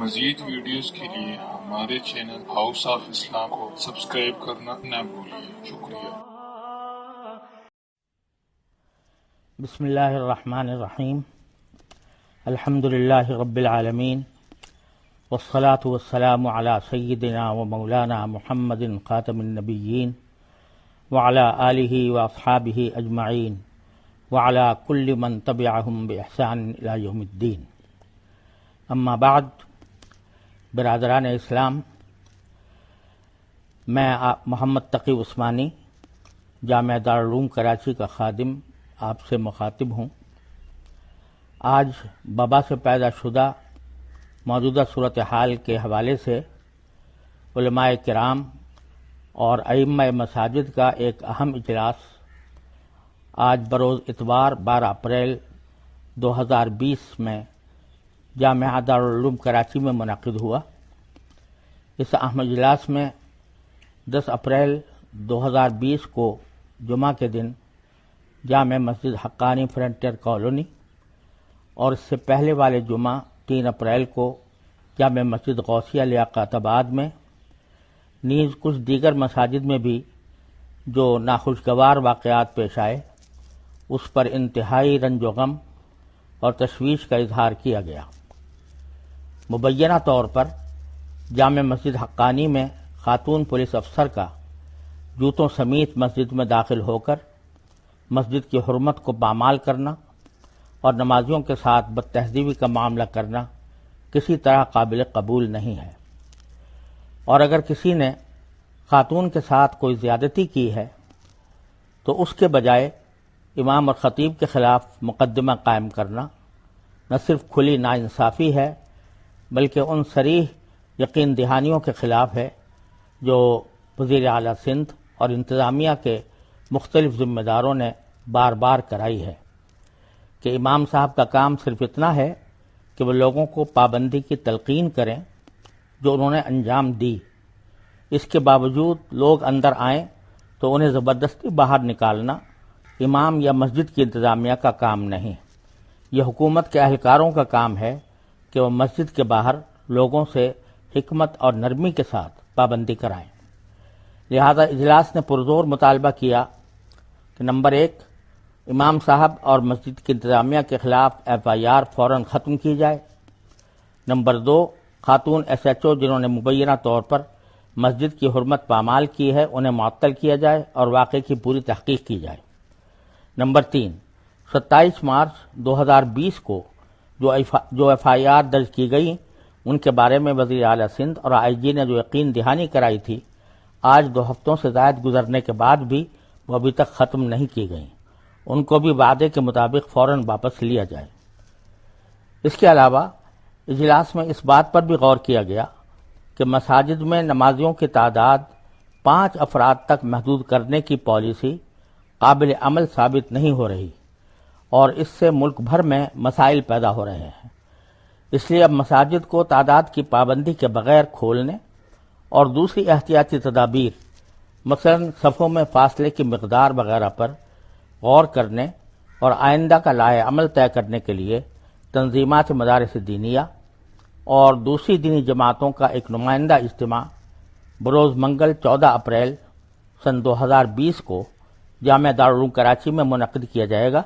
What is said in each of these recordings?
مزید ویڈیوز کے لیے ہمارے چینل ہاؤس آف اسلام کو سبسکرائب کرنا نہ بھولیے۔ شکریہ۔ بسم اللہ الرحمن الرحیم۔ الحمد للہ رب العالمین، والصلاة والسلام علی سیدنا و مولانا محمد خاتم النبیین وعلی آلہ واصحابہ اجمعین وعلی کل من تبعہم بإحسان الی یوم الدین۔ اما بعد، برادران اسلام، میں محمد تقی عثمانی، جامعہ دارالعلوم کراچی کا خادم، آپ سے مخاطب ہوں۔ آج وبا سے پیدا شدہ موجودہ صورتحال کے حوالے سے علماء کرام اور ائمہ مساجد کا ایک اہم اجلاس آج بروز اتوار 12 اپریل 2020 میں جامعہ دارالعلوم کراچی میں منعقد ہوا۔ اس اہم اجلاس میں 10 اپریل 2020 کو جمعہ کے دن جامع مسجد حقانی فرنٹیئر کالونی اور اس سے پہلے والے جمعہ 3 اپریل کو جامع مسجد غوثیہ لیاقت آباد میں، نیز کچھ دیگر مساجد میں بھی جو ناخوشگوار واقعات پیش آئے اس پر انتہائی رنج و غم اور تشویش کا اظہار کیا گیا۔ مبینہ طور پر جامع مسجد حقانی میں خاتون پولیس افسر کا جوتوں سمیت مسجد میں داخل ہو کر مسجد کی حرمت کو پامال کرنا اور نمازیوں کے ساتھ بد تہذیبی کا معاملہ کرنا کسی طرح قابل قبول نہیں ہے، اور اگر کسی نے خاتون کے ساتھ کوئی زیادتی کی ہے تو اس کے بجائے امام اور خطیب کے خلاف مقدمہ قائم کرنا نہ صرف کھلی ناانصافی ہے بلکہ ان صریح یقین دہانیوں کے خلاف ہے جو وزیر اعلیٰ سندھ اور انتظامیہ کے مختلف ذمہ داروں نے بار بار کرائی ہے کہ امام صاحب کا کام صرف اتنا ہے کہ وہ لوگوں کو پابندی کی تلقین کریں جو انہوں نے انجام دی، اس کے باوجود لوگ اندر آئیں تو انہیں زبردستی باہر نکالنا امام یا مسجد کی انتظامیہ کا کام نہیں۔ یہ حکومت کے اہلکاروں کا کام ہے کہ وہ مسجد کے باہر لوگوں سے حکمت اور نرمی کے ساتھ پابندی کرائیں۔ لہذا اجلاس نے پرزور مطالبہ کیا کہ نمبر 1، امام صاحب اور مسجد کی انتظامیہ کے خلاف FIR فوراً ختم کی جائے۔ نمبر 2، خاتون SHO جنہوں نے مبینہ طور پر مسجد کی حرمت پامال کی ہے انہیں معطل کیا جائے اور واقعے کی پوری تحقیق کی جائے۔ نمبر 3، 27 مارچ 2020 کو جو FIR درج کی گئی ان کے بارے میں وزیر اعلیٰ سندھ اور IG نے جو یقین دہانی کرائی تھی، آج 2 ہفتوں سے زائد گزرنے کے بعد بھی وہ ابھی تک ختم نہیں کی گئیں، ان کو بھی وعدے کے مطابق فوراً واپس لیا جائے۔ اس کے علاوہ اجلاس میں اس بات پر بھی غور کیا گیا کہ مساجد میں نمازیوں کی تعداد 5 افراد تک محدود کرنے کی پالیسی قابل عمل ثابت نہیں ہو رہی اور اس سے ملک بھر میں مسائل پیدا ہو رہے ہیں۔ اس لیے اب مساجد کو تعداد کی پابندی کے بغیر کھولنے اور دوسری احتیاطی تدابیر مثلا صفوں میں فاصلے کی مقدار وغیرہ پر غور کرنے اور آئندہ کا لائحہ عمل طے کرنے کے لیے تنظیمات مدارس دینیہ اور دوسری دینی جماعتوں کا ایک نمائندہ اجتماع بروز منگل 14 اپریل سن 2020 کو جامعہ دارالعلوم کراچی میں منعقد کیا جائے گا،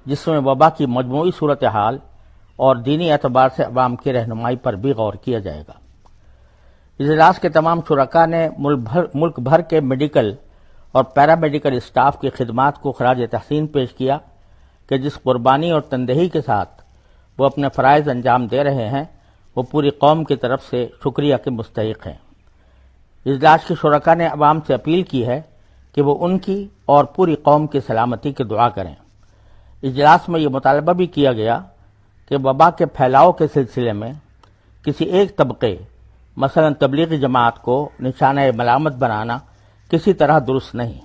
جس میں وبا کی مجموعی صورتحال اور دینی اعتبار سے عوام کی رہنمائی پر بھی غور کیا جائے گا۔ اجلاس کے تمام شرکاء نے ملک بھر کے میڈیکل اور پیرامیڈیکل اسٹاف کی خدمات کو خراج تحسین پیش کیا کہ جس قربانی اور تندہی کے ساتھ وہ اپنے فرائض انجام دے رہے ہیں وہ پوری قوم کی طرف سے شکریہ کے مستحق ہیں۔ اجلاس کے شرکاء نے عوام سے اپیل کی ہے کہ وہ ان کی اور پوری قوم کی سلامتی کی دعا کریں۔ اجلاس میں یہ مطالبہ بھی کیا گیا کہ وبا کے پھیلاؤ کے سلسلے میں کسی ایک طبقے مثلا تبلیغی جماعت کو نشانہ ملامت بنانا کسی طرح درست نہیں۔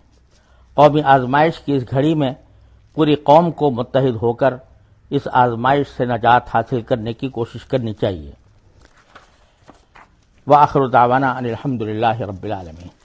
قومی آزمائش کی اس گھڑی میں پوری قوم کو متحد ہو کر اس آزمائش سے نجات حاصل کرنے کی کوشش کرنی چاہیے۔ وآخر دعوانا ان الحمد للہ رب العالمین۔